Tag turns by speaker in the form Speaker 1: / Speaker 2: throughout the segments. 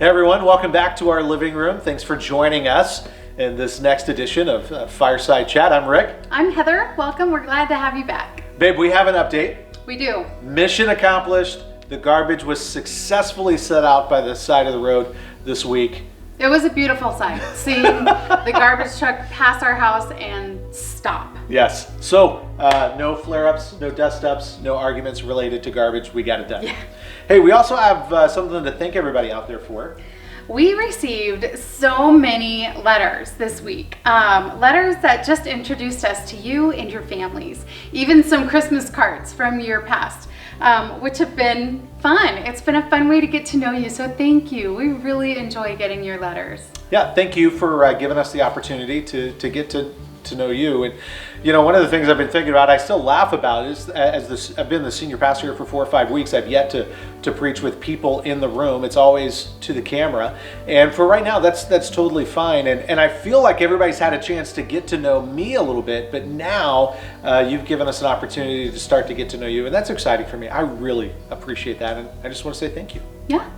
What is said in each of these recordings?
Speaker 1: Hey everyone, welcome back to our living room. Thanks for joining us in this next edition of Fireside Chat. I'm Rick.
Speaker 2: I'm Heather. Welcome. We're glad to have you back.
Speaker 1: Babe, we have an update.
Speaker 2: We do.
Speaker 1: Mission accomplished. The garbage was successfully set out by the side of the road this week.
Speaker 2: It was a beautiful sight, seeing the garbage truck pass our house and stop.
Speaker 1: Yes. So, no flare-ups, no dust-ups, no arguments related to garbage. We got it done.
Speaker 2: Yeah.
Speaker 1: Hey, we also have something to thank everybody out there for.
Speaker 2: We received so many letters this week. Letters that just introduced us to you and your families. Even some Christmas cards from your past, which have been fun. It's been a fun way to get to know you, so thank you. We really enjoy getting your letters.
Speaker 1: Yeah, thank you for giving us the opportunity to get to know you. And you know, one of the things I've been thinking about, I still laugh about, is I've been the senior pastor here for 4 or 5 weeks. I've yet to preach with people in the room. It's always to the camera. And for right now, that's totally fine. And I feel like everybody's had a chance to get to know me a little bit, but now you've given us an opportunity to start to get to know you. And that's exciting for me. I really appreciate that. And I just want to say thank you.
Speaker 2: Yeah.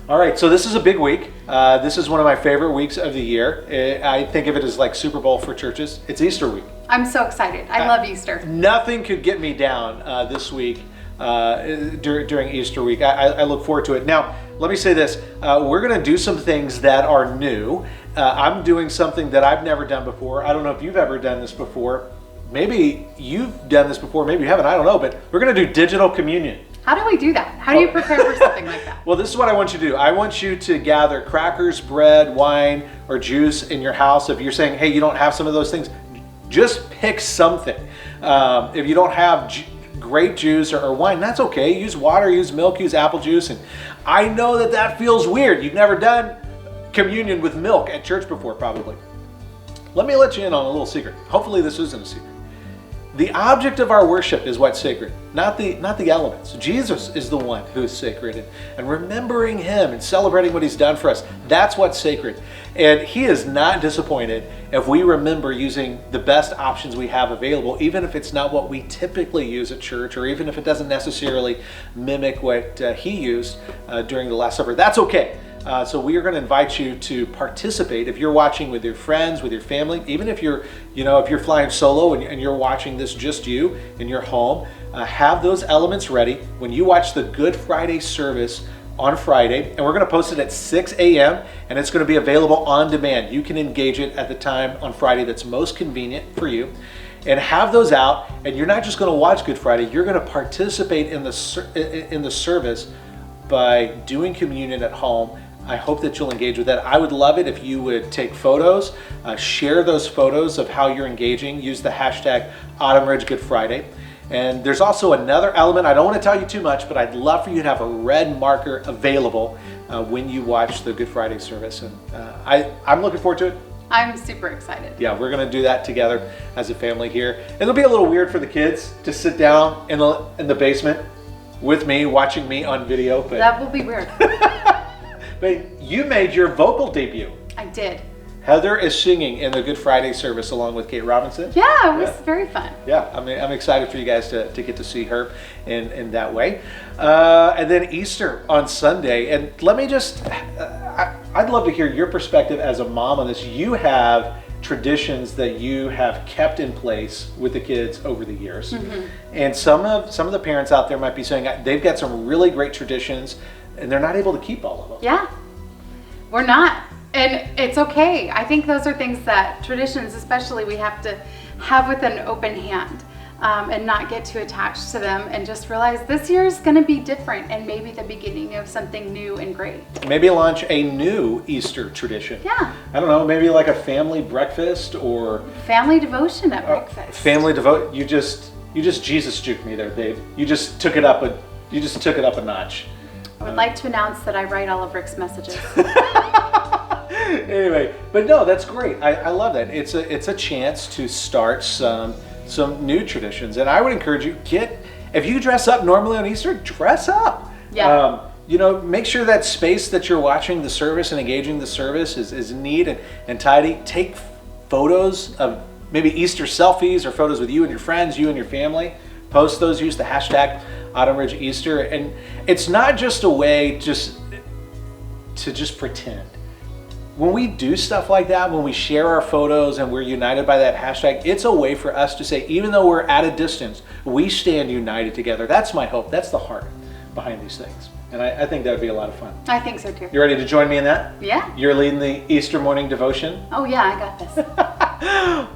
Speaker 1: All right, so this is a big week. This is one of my favorite weeks of the year. I think of it as like Super Bowl for churches. It's Easter week.
Speaker 2: I'm so excited. I love Easter.
Speaker 1: Nothing could get me down this week during Easter week. I look forward to it. Now, let me say this. We're going to do some things that are new. I'm doing something that I've never done before. I don't know if you've ever done this before. Maybe you've done this before, maybe you haven't, I don't know, but we're going to do digital communion.
Speaker 2: How do we do that? How do you prepare for something like that?
Speaker 1: Well, this is what I want you to do. I want you to gather crackers, bread, wine, or juice in your house. If you're saying, hey, you don't have some of those things, just pick something. If you don't have grape juice or wine, that's okay. Use water, use milk, use apple juice. And I know that feels weird. You've never done communion with milk at church before, probably. Let me let you in on a little secret. Hopefully this isn't a secret. The object of our worship is what's sacred, not the elements. Jesus is the one who is sacred, and remembering him and celebrating what he's done for us, that's what's sacred. And he is not disappointed if we remember using the best options we have available, even if it's not what we typically use at church, or even if it doesn't necessarily mimic what he used during the Last Supper. That's okay. So we are going to invite you to participate. If you're watching with your friends, with your family, even if you're flying solo and you're watching this just you in your home, have those elements ready when you watch the Good Friday service on Friday. And we're going to post it at 6 a.m. and it's going to be available on demand. You can engage it at the time on Friday that's most convenient for you. And have those out. And you're not just going to watch Good Friday. You're going to participate in the service by doing communion at home. I hope that you'll engage with that. I would love it if you would take photos, share those photos of how you're engaging. Use the hashtag Autumn Ridge Good Friday. And there's also another element. I don't want to tell you too much, but I'd love for you to have a red marker available when you watch the Good Friday service. And I'm looking forward to it.
Speaker 2: I'm super excited.
Speaker 1: Yeah, we're going to do that together as a family here. It'll be a little weird for the kids to sit down in the basement with me, watching me on video. But
Speaker 2: that will be weird.
Speaker 1: But you made your vocal debut.
Speaker 2: I did.
Speaker 1: Heather is singing in the Good Friday service along with Kate Robinson.
Speaker 2: Yeah, it was very fun.
Speaker 1: Yeah, I'm excited for you guys to get to see her in that way. And then Easter on Sunday. And let me just, I'd love to hear your perspective as a mom on this. You have traditions that you have kept in place with the kids over the years. Mm-hmm. And some of the parents out there might be saying they've got some really great traditions and they're not able to keep all of them.
Speaker 2: Yeah, we're not. And it's okay. I think those are things that traditions, especially, we have to have with an open hand and not get too attached to them and just realize this year is going to be different and maybe the beginning of something new and great.
Speaker 1: Maybe launch a new Easter tradition.
Speaker 2: Yeah.
Speaker 1: I don't know, maybe like a family breakfast or
Speaker 2: family devotion at breakfast.
Speaker 1: Family devote. You just Jesus juked me there, babe. You just took it up a notch.
Speaker 2: I would like to announce that I write all of Rick's messages.
Speaker 1: Anyway, but no, that's great. I love that. It's a chance to start some new traditions, and I would encourage you, if you dress up normally on Easter, dress up.
Speaker 2: Yeah.
Speaker 1: Make sure that space that you're watching the service and engaging the service is neat and tidy. Take photos of maybe Easter selfies or photos with you and your friends, you and your family. Post those. Use the hashtag Autumn Ridge Easter, and it's not just a way to just pretend. When we do stuff like that, when we share our photos and we're united by that hashtag, it's a way for us to say, even though we're at a distance, we stand united together. That's my hope. That's the heart behind these things. And I think that would be a lot of fun.
Speaker 2: I think so too.
Speaker 1: You ready to join me in that?
Speaker 2: Yeah.
Speaker 1: You're leading the Easter morning devotion?
Speaker 2: Oh yeah, I got this.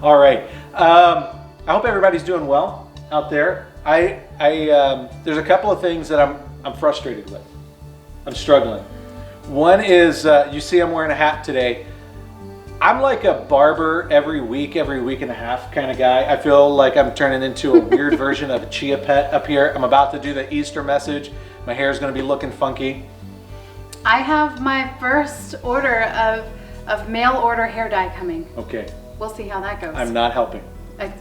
Speaker 1: All right. I hope everybody's doing well out there. There's a couple of things that I'm frustrated with. I'm struggling. One is, you see I'm wearing a hat today. I'm like a barber every week and a half kind of guy. I feel like I'm turning into a weird version of a chia pet up here. I'm about to do the Easter message. My hair is going to be looking funky.
Speaker 2: I have my first order of mail order hair dye coming.
Speaker 1: Okay.
Speaker 2: We'll see how that goes.
Speaker 1: I'm not helping.
Speaker 2: I-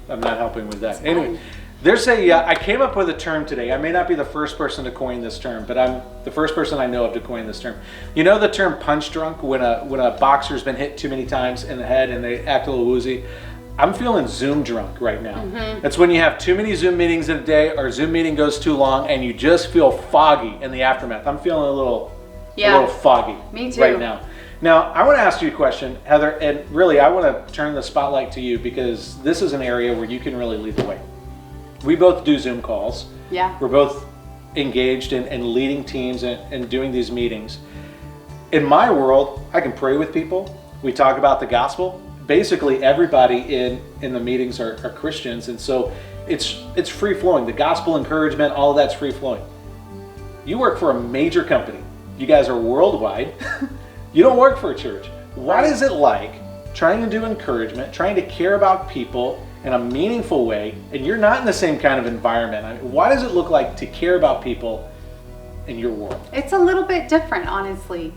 Speaker 1: I'm not helping with that.
Speaker 2: It's
Speaker 1: Anyway,
Speaker 2: fine.
Speaker 1: there's I came up with a term today. I may not be the first person to coin this term, but I'm the first person I know of to coin this term. You know the term punch drunk, when a boxer's been hit too many times in the head and they act a little woozy? I'm feeling Zoom drunk right now.
Speaker 2: Mm-hmm.
Speaker 1: That's when you have too many Zoom meetings in a day, or Zoom meeting goes too long and you just feel foggy in the aftermath. I'm feeling a little foggy
Speaker 2: Me too.
Speaker 1: right now. Now, I want to ask you a question, Heather, and really I want to turn the spotlight to you because this is an area where you can really lead the way. We both do Zoom calls.
Speaker 2: Yeah.
Speaker 1: We're both engaged in leading teams and doing these meetings. In my world, I can pray with people. We talk about the gospel. Basically, everybody in the meetings are Christians, and so it's free flowing. The gospel encouragement, all of that's free flowing. You work for a major company. You guys are worldwide. You don't work for a church. What is it like trying to do encouragement, trying to care about people in a meaningful way, and you're not in the same kind of environment? I mean, what does it look like to care about people in your world?
Speaker 2: It's a little bit different, honestly.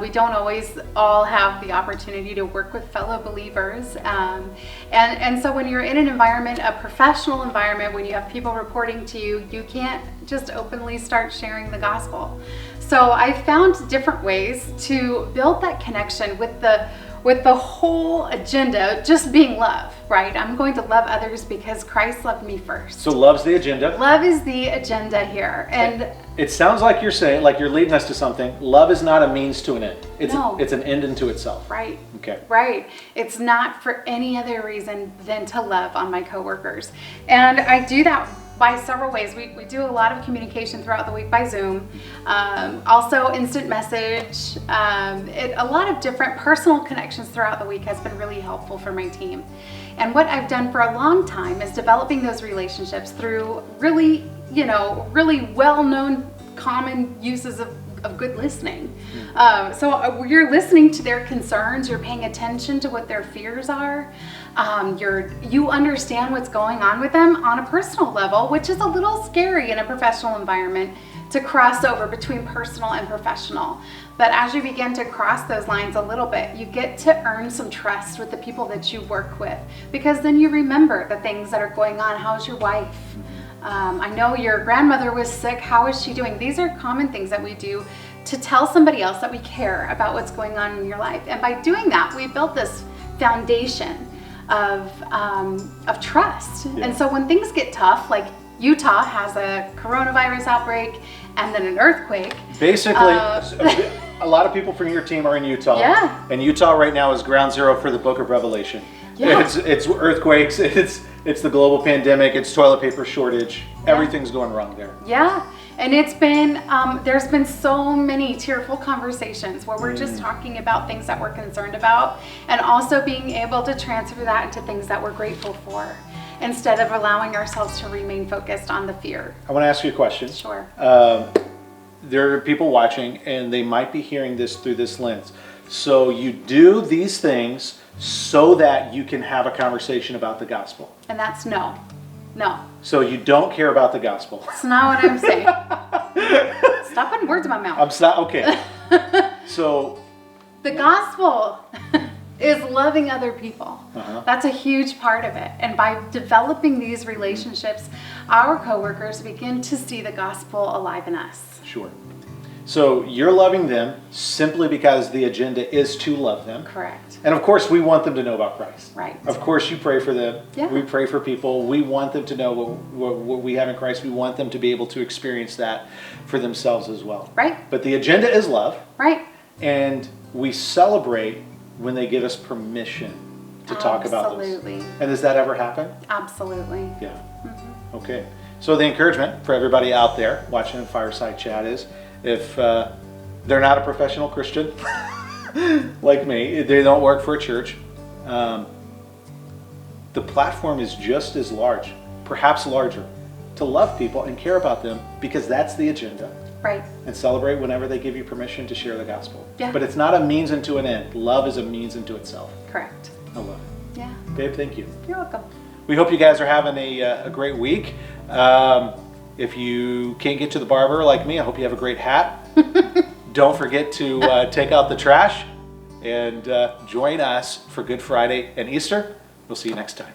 Speaker 2: We don't always all have the opportunity to work with fellow believers. And so when you're in an environment, a professional environment, when you have people reporting to you, you can't just openly start sharing the gospel. So I found different ways to build that connection with the whole agenda just being love, right? I'm going to love others because Christ loved me first.
Speaker 1: So love's the agenda.
Speaker 2: Love is the agenda here. And
Speaker 1: it sounds like you're saying, like you're leading us to something. Love is not a means to an end.
Speaker 2: No.
Speaker 1: It's an end unto itself.
Speaker 2: right.
Speaker 1: Okay.
Speaker 2: Right. It's not for any other reason than to love on my coworkers. And I do that by several ways. We do a lot of communication throughout the week by Zoom, also instant message. A lot of different personal connections throughout the week has been really helpful for my team. And what I've done for a long time is developing those relationships through really well-known common uses of good listening. So you're listening to their concerns, you're paying attention to what their fears are. You understand what's going on with them on a personal level, which is a little scary in a professional environment to cross over between personal and professional. But as you begin to cross those lines a little bit, you get to earn some trust with the people that you work with, because then you remember the things that are going on. How's your wife? I know your grandmother was sick. How is she doing? These are common things that we do to tell somebody else that we care about what's going on in your life. And by doing that, we built this foundation of trust.
Speaker 1: Yeah.
Speaker 2: And so when things get tough, like Utah has a coronavirus outbreak and then an earthquake.
Speaker 1: Basically, a lot of people from your team are in Utah.
Speaker 2: Yeah.
Speaker 1: And Utah right now is ground zero for the book of Revelation.
Speaker 2: Yeah.
Speaker 1: It's earthquakes, it's the global pandemic, it's toilet paper shortage.
Speaker 2: Yeah.
Speaker 1: Everything's going wrong there.
Speaker 2: Yeah, and it's been, there's been so many tearful conversations where we're just talking about things that we're concerned about, and also being able to transfer that into things that we're grateful for, instead of allowing ourselves to remain focused on the fear.
Speaker 1: I want to ask you a question.
Speaker 2: Sure.
Speaker 1: There are people watching and they might be hearing this through this lens. So you do these things so that you can have a conversation about the gospel.
Speaker 2: And that's no.
Speaker 1: So you don't care about the gospel.
Speaker 2: That's not what I'm saying. Stop putting words in my mouth.
Speaker 1: Okay. So
Speaker 2: The gospel is loving other people.
Speaker 1: Uh-huh.
Speaker 2: That's a huge part of it. And by developing these relationships, our coworkers begin to see the gospel alive in us.
Speaker 1: sure. So you're loving them simply because the agenda is to love them.
Speaker 2: Correct.
Speaker 1: And of course, we want them to know about Christ.
Speaker 2: Right.
Speaker 1: Of course, you pray for them.
Speaker 2: Yeah.
Speaker 1: We pray for people. We want them to know what we have in Christ. We want them to be able to experience that for themselves as well.
Speaker 2: Right.
Speaker 1: But the agenda is love.
Speaker 2: Right.
Speaker 1: and we celebrate when they give us permission to talk about this.
Speaker 2: Absolutely.
Speaker 1: And does that ever happen?
Speaker 2: Absolutely.
Speaker 1: Yeah. Okay. So the encouragement for everybody out there watching Fireside Chat is, if they're not a professional Christian like me, they don't work for a church, the platform is just as large, perhaps larger, to love people and care about them, because that's the agenda.
Speaker 2: Right.
Speaker 1: And celebrate whenever they give you permission to share the gospel.
Speaker 2: Yeah.
Speaker 1: But it's not a means unto an end. Love is a means unto itself.
Speaker 2: Correct.
Speaker 1: I love it.
Speaker 2: Yeah.
Speaker 1: Babe, thank you.
Speaker 2: You're welcome.
Speaker 1: We hope you guys are having a great week. If you can't get to the barber like me, I hope you have a great hat. Don't forget to take out the trash and join us for Good Friday and Easter. We'll see you next time.